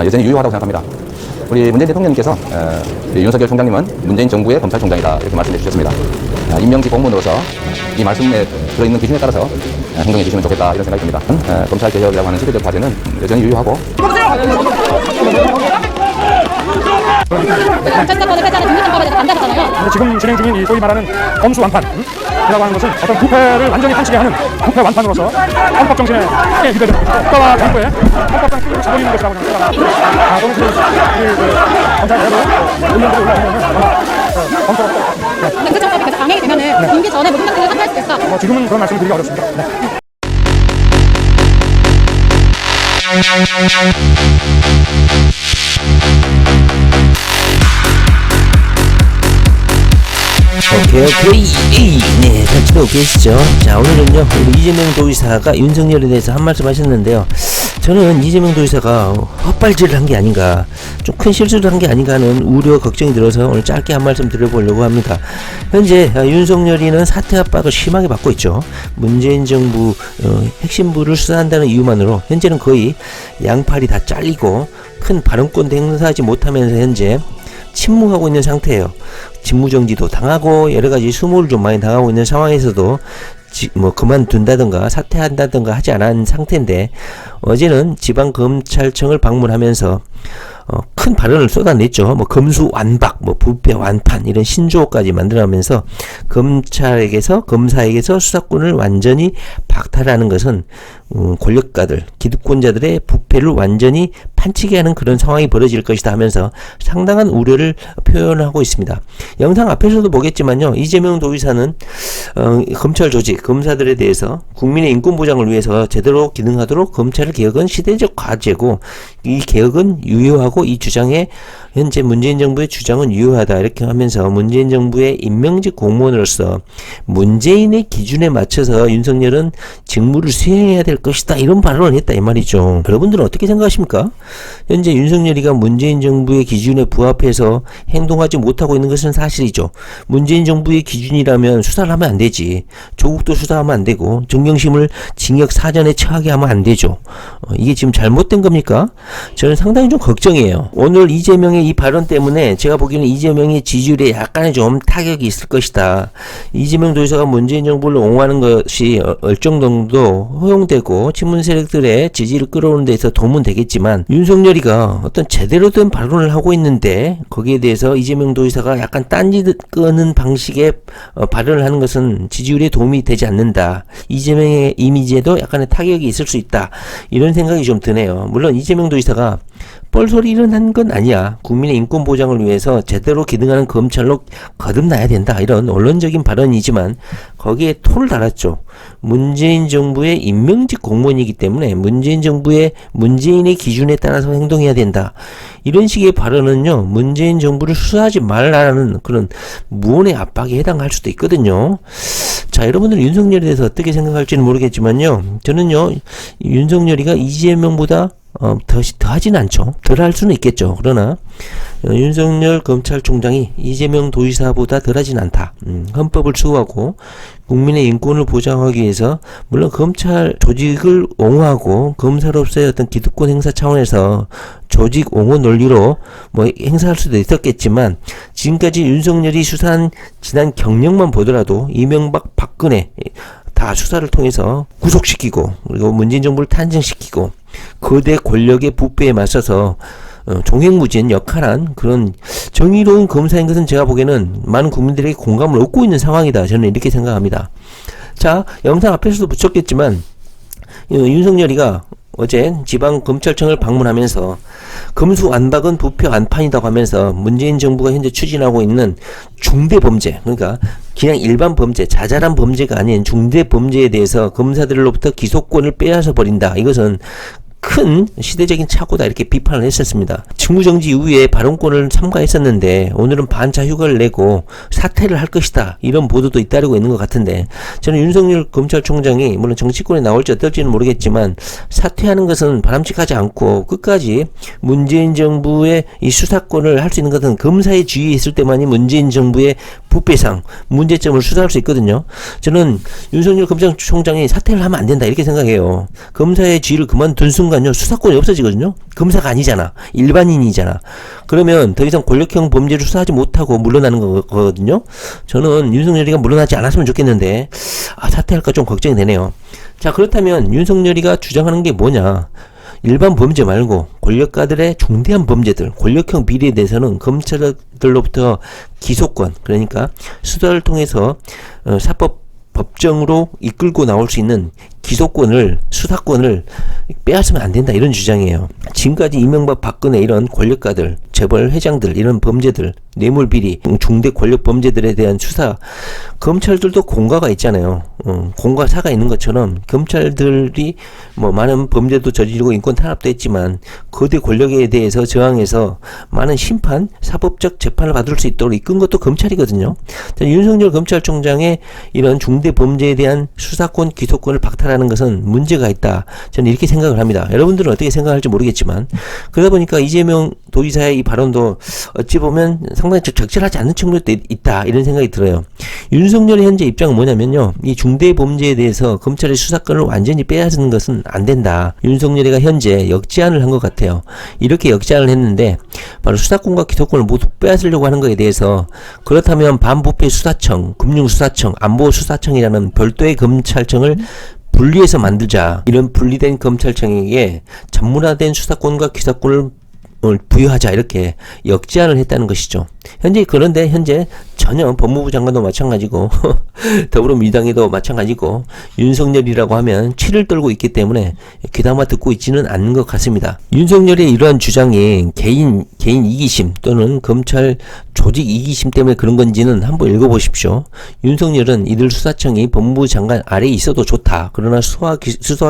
여전히 유효하다고 생각합니다. 우리 문재인 대통령님께서 윤석열 총장님은 문재인 정부의 검찰총장이다 이렇게 말씀해 주셨습니다. 임명직 공무원으로서 이 말씀에 들어있는 기준에 따라서 행동해 주시면 좋겠다 이런 생각이 듭니다. 검찰 개혁이라고 하는 시대적 과제는 여전히 유효하고 검찰사건을 폐지하는 중대정법에 대해서 반대하셨잖아요. 지금 진행 중인 이 소위 말하는 검수 완판이라고 하는 것은 어떤 부패를 완전히 판치게 하는 부패 완판으로서 헌법 정신에 크게 기대되는 것이고 국가와 정부의 헌법상 틀을 저버리는 것이라고 생각합니다. 또는 검찰 내부 의원들이 올라오면 검토가 근데 공직정법이 계속 강행이 되면은 임기 전에 모든 것들을 사퇴할 수 있다. 지금은 그런 말씀을 드리기 어렵습니다. 네. 오케이. 네, 잘 들어오고 계시죠? 자, 오늘은요, 우리 이재명 도지사가 윤석열에 대해서 한 말씀 하셨는데요. 저는 이재명 도지사가 헛발질을 한 게 아닌가, 좀 큰 실수를 한 게 아닌가 하는 우려, 걱정이 들어서 오늘 짧게 한 말씀 드려보려고 합니다. 현재 윤석열이는 사퇴 압박을 심하게 받고 있죠. 문재인 정부 핵심부를 수사한다는 이유만으로 현재는 거의 양팔이 다 잘리고 큰 발언권도 행사하지 못하면서 현재 침묵하고 있는 상태예요. 직무정지도 당하고 여러가지 수모를 좀 많이 당하고 있는 상황에서도 그만둔다든가 사퇴한다든가 하지 않은 상태인데, 어제는 지방검찰청을 방문하면서 큰 발언을 쏟아냈죠. 검수 완박, 부패 완판 이런 신조어까지 만들어가면서 검사에게서 수사권을 완전히 박탈하는 것은 권력가들, 기득권자들의 부패를 완전히 판치게 하는 그런 상황이 벌어질 것이다 하면서 상당한 우려를 표현하고 있습니다. 영상 앞에서도 보겠지만요, 이재명 도지사는 검찰 조직, 검사들에 대해서 국민의 인권 보장을 위해서 제대로 기능하도록 검찰 개혁은 시대적 과제고 이 개혁은 유효하고 이 주장에 현재 문재인 정부의 주장은 유효하다 이렇게 하면서 문재인 정부의 임명직 공무원으로서 문재인의 기준에 맞춰서 윤석열은 직무를 수행해야 될 것이다 이런 발언을 했다 이 말이죠. 여러분들은 어떻게 생각하십니까? 현재 윤석열이가 문재인 정부의 기준에 부합해서 행동하지 못하고 있는 것은 사실이죠. 문재인 정부의 기준이라면 수사를 하면 안 되지. 조국도 수사하면 안 되고 정경심을 징역 4년에 처하게 하면 안 되죠. 이게 지금 잘못된 겁니까? 저는 상당히 좀 걱정이에요. 오늘 이재명의 이 발언 때문에 제가 보기에는 이재명의 지지율에 약간의 좀 타격이 있을 것이다. 이재명 도지사가 문재인 정부를 옹호하는 것이 일정 정도 허용되고 친문 세력들의 지지를 끌어오는 데 있어 도움은 되겠지만, 윤석열이가 어떤 제대로 된 발언을 하고 있는데 거기에 대해서 이재명 도지사가 약간 딴지 끄는 방식의 발언을 하는 것은 지지율에 도움이 되지 않는다. 이재명의 이미지에도 약간의 타격이 있을 수 있다. 이런 생각이 좀 드네요. 물론 이재명 도지사가 뻘소리를 한 건 아니야. 국민의 인권 보장을 위해서 제대로 기능하는 검찰로 거듭나야 된다. 이런 원론적인 발언이지만 거기에 토를 달았죠. 문재인 정부의 임명직 공무원이기 때문에 문재인 정부의 문재인의 기준에 따라서 행동해야 된다. 이런 식의 발언은요, 문재인 정부를 수사하지 말라는 그런 무언의 압박에 해당할 수도 있거든요. 자, 여러분들은 윤석열에 대해서 어떻게 생각할지는 모르겠지만요, 저는요, 윤석열이가 이재명보다 더 하진 않죠. 덜 할 수는 있겠죠. 그러나 윤석열 검찰총장이 이재명 도지사보다 덜 하진 않다. 헌법을 수호하고 국민의 인권을 보장하기 위해서 물론 검찰 조직을 옹호하고 검사로서의 어떤 기득권 행사 차원에서 조직 옹호 논리로 행사할 수도 있었겠지만, 지금까지 윤석열이 수사한 지난 경력만 보더라도 이명박, 박근혜 다 수사를 통해서 구속시키고 그리고 문재인 정부를 탄생시키고 거대 권력의 부패에 맞서서 종횡무진 역할한 그런 정의로운 검사인 것은 제가 보기에는 많은 국민들에게 공감을 얻고 있는 상황이다. 저는 이렇게 생각합니다. 자, 영상 앞에서도 붙였겠지만 윤석열이가 어제 지방검찰청을 방문하면서 검수 완박은 부패 완판이라고 하면서 문재인 정부가 현재 추진하고 있는 중대범죄, 그러니까 그냥 일반 범죄, 자잘한 범죄가 아닌 중대범죄에 대해서 검사들로부터 기소권을 빼앗아 버린다. 이것은 큰 시대적인 착오다 이렇게 비판을 했었습니다. 직무정지 이후에 발언권을 삼가했었는데 오늘은 반차 휴가를 내고 사퇴를 할 것이다 이런 보도도 잇따르고 있는 것 같은데, 저는 윤석열 검찰총장이 물론 정치권에 나올지 어떨지는 모르겠지만 사퇴하는 것은 바람직하지 않고 끝까지 문재인 정부의 이 수사권을 할 수 있는 것은 검사의 지위에 있을 때만이 문재인 정부의 부패상 문제점을 수사할 수 있거든요. 저는 윤석열 검찰총장이 사퇴를 하면 안 된다 이렇게 생각해요. 검사의 지위를 그만둔 순간 순간요 수사권이 없어지거든요. 검사가 아니잖아. 일반인이잖아. 그러면 더 이상 권력형 범죄를 수사하지 못하고 물러나는 거거든요. 저는 윤석열이가 물러나지 않았으면 좋겠는데 사퇴할까 좀 걱정이 되네요. 자, 그렇다면 윤석열이가 주장하는 게 뭐냐? 일반 범죄 말고 권력가들의 중대한 범죄들, 권력형 비리에 대해서는 검찰들로부터 기소권, 그러니까 수사를 통해서 사법 법정으로 이끌고 나올 수 있는 기소권을, 수사권을 빼앗으면 안 된다, 이런 주장이에요. 지금까지 이명박, 박근혜 이런 권력가들, 재벌 회장들, 이런 범죄들, 뇌물비리, 중대 권력 범죄들에 대한 수사, 검찰들도 공과가 있잖아요. 공과사가 있는 것처럼 검찰들이 뭐 많은 범죄도 저지르고 인권 탄압도 했지만 거대 권력에 대해서 저항해서 많은 심판, 사법적 재판을 받을 수 있도록 이끈 것도 검찰이거든요. 윤석열 검찰총장의 이런 중대 범죄에 대한 수사권, 기소권을 박탈하는 것은 문제가 있다, 저는 이렇게 생각을 합니다. 여러분들은 어떻게 생각할지 모르겠지만, 그러다 보니까 이재명 도지사의 이 발언도 어찌 보면 상당히 적절하지 않는 측면도 있다, 이런 생각이 들어요. 윤석열의 현재 입장은 뭐냐면요, 이 중대 범죄에 대해서 검찰의 수사권을 완전히 빼앗는 것은 안 된다. 윤석열이가 현재 역제안을 한 것 같아요. 이렇게 역제안을 했는데 바로 수사권과 기소권을 모두 빼앗으려고 하는 것에 대해서, 그렇다면 반부패 수사청, 금융수사청, 안보수사청이라는 별도의 검찰청을 분리해서 만들자. 이런 분리된 검찰청에게 전문화된 수사권과 기소권을 부여하자, 이렇게 역제안을 했다는 것이죠. 그런데 현재 전혀 법무부 장관도 마찬가지고 더불어민주당에도 마찬가지고 윤석열이라고 하면 치를 떨고 있기 때문에 귀담아 듣고 있지는 않는 것 같습니다. 윤석열의 이러한 주장이 개인 이기심 또는 검찰 조직 이기심 때문에 그런 건지는 한번 읽어보십시오. 윤석열은 이들 수사청이 법무부 장관 아래에 있어도 좋다. 그러나 수사와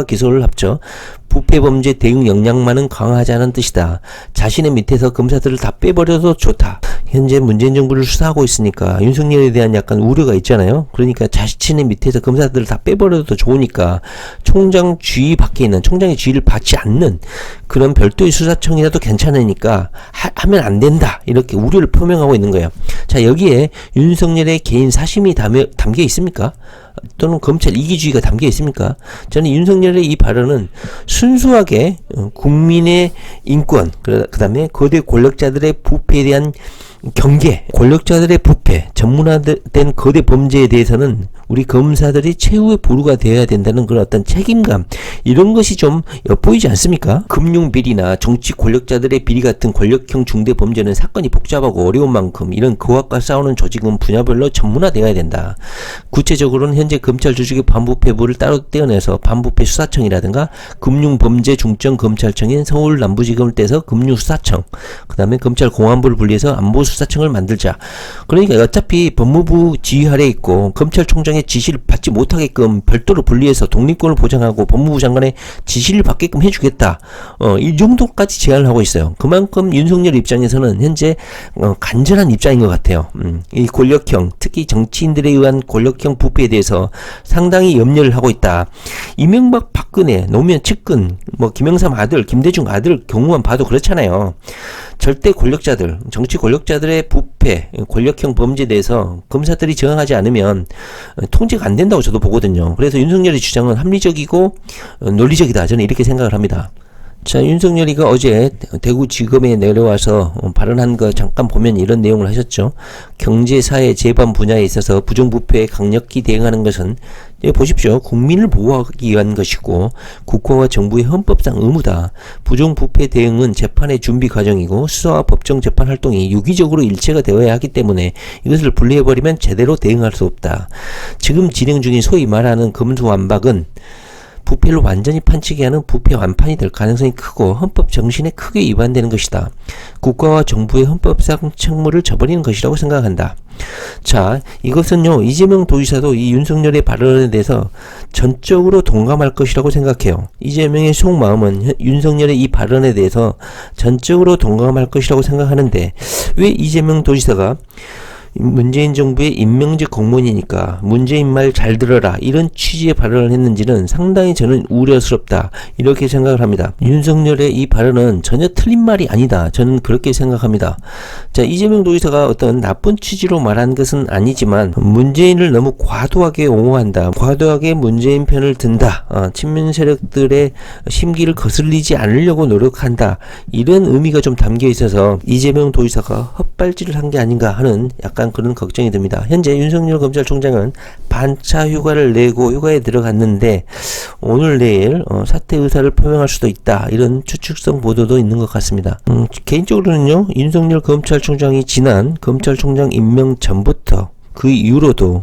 기소를 합쳐 부패범죄 대응 역량만은 강화하자는 뜻이다. 자신의 밑에서 검사들을 다 빼버려도 좋다. 현재 문재인 정부를 수사하고 있으니까 윤석열에 대한 약간 우려가 있잖아요. 그러니까 자신의 밑에서 검사들을 다 빼버려도 좋으니까 총장 주의 밖에 있는, 총장의 주의를 받지 않는 그런 별도의 수사청이라도 괜찮으니까 하면 안 된다, 이렇게 우려를 표명하고 있는 거예요. 자, 여기에 윤석열의 개인 사심이 담겨 있습니까? 또는 검찰 이기주의가 담겨 있습니까? 저는 윤석열의 이 발언은 순수하게 국민의 인권, 그 다음에 거대 권력자들의 부패에 대한 경계, 권력자들의 부패, 전문화된 거대 범죄에 대해서는 우리 검사들이 최후의 보루가 되어야 된다는 그런 어떤 책임감, 이런 것이 좀 엿보이지 않습니까? 금융비리나 정치 권력자들의 비리 같은 권력형 중대 범죄는 사건이 복잡하고 어려운 만큼 이런 그와과 싸우는 조직은 분야별로 전문화되어야 된다. 구체적으로는 현재 검찰 조직의 반부패부를 따로 떼어내서 반부패 수사청이라든가 금융범죄중점검찰청인 서울남부지검을 떼서 금융수사청, 그 다음에 검찰공안부를 분리해서 안보수사청을 만들자. 그러니까 어차피 법무부 지휘 아래에 있고 검찰총장의 지시를 받지 못하게끔 별도로 분리해서 독립권을 보장하고 법무부 장관의 지시를 받게끔 해주겠다. 이 정도까지 제안을 하고 있어요. 그만큼 윤석열 입장에서는 현재 간절한 입장인 것 같아요. 이 권력형, 특히 정치인들에 의한 권력형 부패에 대해서 상당히 염려를 하고 있다. 이명박, 박근혜, 노무현 측근, 김영삼 아들, 김대중 아들 경우만 봐도 그렇잖아요. 절대 권력자들, 정치 권력자들의 부패, 권력형 범죄에 대해서 검사들이 저항하지 않으면 통제가 안 된다고 저도 보거든요. 그래서 윤석열의 주장은 합리적이고 논리적이다, 저는 이렇게 생각을 합니다. 자, 윤석열이가 어제 대구지검에 내려와서 발언한 거 잠깐 보면 이런 내용을 하셨죠. 경제, 사회, 재반 분야에 있어서 부정부패에 강력히 대응하는 것은, 여기 보십시오, 국민을 보호하기 위한 것이고 국가와 정부의 헌법상 의무다. 부정부패 대응은 재판의 준비 과정이고 수사와 법정 재판 활동이 유기적으로 일체가 되어야 하기 때문에 이것을 분리해버리면 제대로 대응할 수 없다. 지금 진행 중인 소위 말하는 검수완박은 부패를 완전히 판치게 하는 부패 완판이 될 가능성이 크고 헌법 정신에 크게 위반되는 것이다. 국가와 정부의 헌법상 책무를 저버리는 것이라고 생각한다. 자, 이것은요, 이재명 도지사도 이 윤석열의 발언에 대해서 전적으로 동감할 것이라고 생각해요. 이재명의 속마음은 윤석열의 이 발언에 대해서 전적으로 동감할 것이라고 생각하는데, 왜 이재명 도지사가 문재인 정부의 임명직 공무원이니까 문재인 말 잘 들어라 이런 취지의 발언을 했는지는 상당히 저는 우려스럽다 이렇게 생각을 합니다. 윤석열의 이 발언은 전혀 틀린 말이 아니다. 저는 그렇게 생각합니다. 자, 이재명 도지사가 어떤 나쁜 취지로 말한 것은 아니지만 문재인을 너무 과도하게 옹호한다. 과도하게 문재인 편을 든다. 친문 세력들의 심기를 거슬리지 않으려고 노력한다. 이런 의미가 좀 담겨 있어서 이재명 도지사가 헛발질을 한 게 아닌가 하는 약간 그런 걱정이 듭니다. 현재 윤석열 검찰총장은 반차 휴가를 내고 휴가에 들어갔는데 오늘 내일 사퇴 의사를 표명할 수도 있다. 이런 추측성 보도도 있는 것 같습니다. 개인적으로는요, 윤석열 검찰총장이 지난 검찰총장 임명 전부터 그 이후로도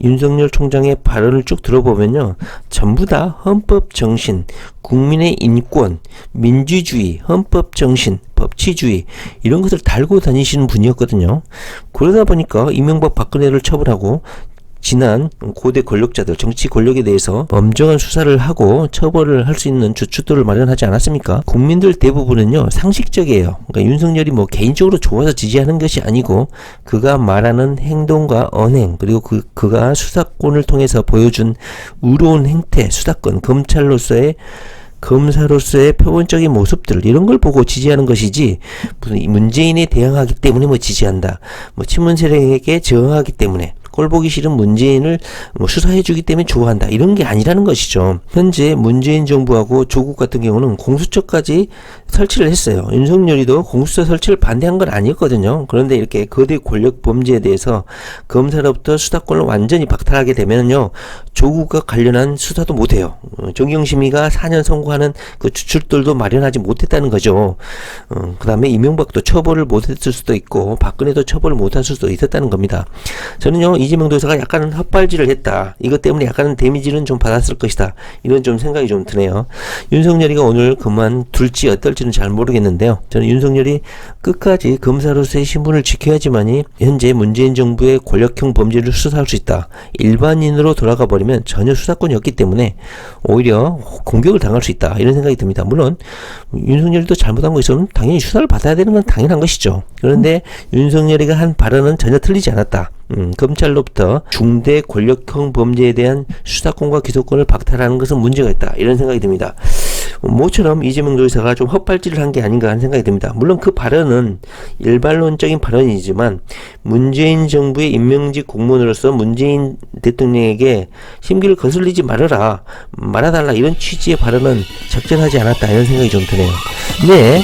윤석열 총장의 발언을 쭉 들어보면요, 전부 다 헌법 정신, 국민의 인권, 민주주의, 헌법 정신, 법치주의 이런 것을 달고 다니시는 분이었거든요. 그러다 보니까 이명박 박근혜를 처벌하고 지난 고대 권력자들, 정치 권력에 대해서 엄정한 수사를 하고 처벌을 할 수 있는 주춧돌을 마련하지 않았습니까? 국민들 대부분은요, 상식적이에요. 그러니까 윤석열이 뭐 개인적으로 좋아서 지지하는 것이 아니고 그가 말하는 행동과 언행, 그리고 그가 수사권을 통해서 보여준 의로운 행태, 수사권, 검사로서의 표본적인 모습들 이런 걸 보고 지지하는 것이지, 무슨 문재인에 대항하기 때문에 뭐 지지한다, 뭐 친문 세력에게 저항하기 때문에, 꼴 보기 싫은 문재인을 수사해주기 때문에 좋아한다, 이런 게 아니라는 것이죠. 현재 문재인 정부하고 조국 같은 경우는 공수처까지 설치를 했어요. 윤석열이도 공수처 설치를 반대한 건 아니었거든요. 그런데 이렇게 거대 권력 범죄에 대해서 검사로부터 수사권을 완전히 박탈하게 되면요, 조국과 관련한 수사도 못해요. 정경심이가 4년 선고하는 그 주출들도 마련하지 못했다는 거죠. 그 다음에 이명박도 처벌을 못했을 수도 있고 박근혜도 처벌을 못할 수도 있었다는 겁니다. 저는요, 이재명 도지사가 약간은 헛발질을 했다. 이것 때문에 약간은 데미지는 좀 받았을 것이다. 이런 좀 생각이 좀 드네요. 윤석열이가 오늘 그만둘지 어떨지는 잘 모르겠는데요. 저는 윤석열이 끝까지 검사로서의 신분을 지켜야지만이 현재 문재인 정부의 권력형 범죄를 수사할 수 있다. 일반인으로 돌아가 버리면 전혀 수사권이 없기 때문에 오히려 공격을 당할 수 있다. 이런 생각이 듭니다. 물론 윤석열이도 잘못한 거 있으면 당연히 수사를 받아야 되는 건 당연한 것이죠. 그런데 윤석열이가 한 발언은 전혀 틀리지 않았다. 검찰로부터 중대 권력형 범죄에 대한 수사권과 기소권을 박탈하는 것은 문제가 있다. 이런 생각이 듭니다. 모처럼 이재명 도지사가 좀 헛발질을 한 게 아닌가 하는 생각이 듭니다. 물론 그 발언은 일반론적인 발언이지만 문재인 정부의 임명직 공무원으로서 문재인 대통령에게 심기를 거슬리지 말아달라 이런 취지의 발언은 적절하지 않았다. 이런 생각이 좀 드네요. 네.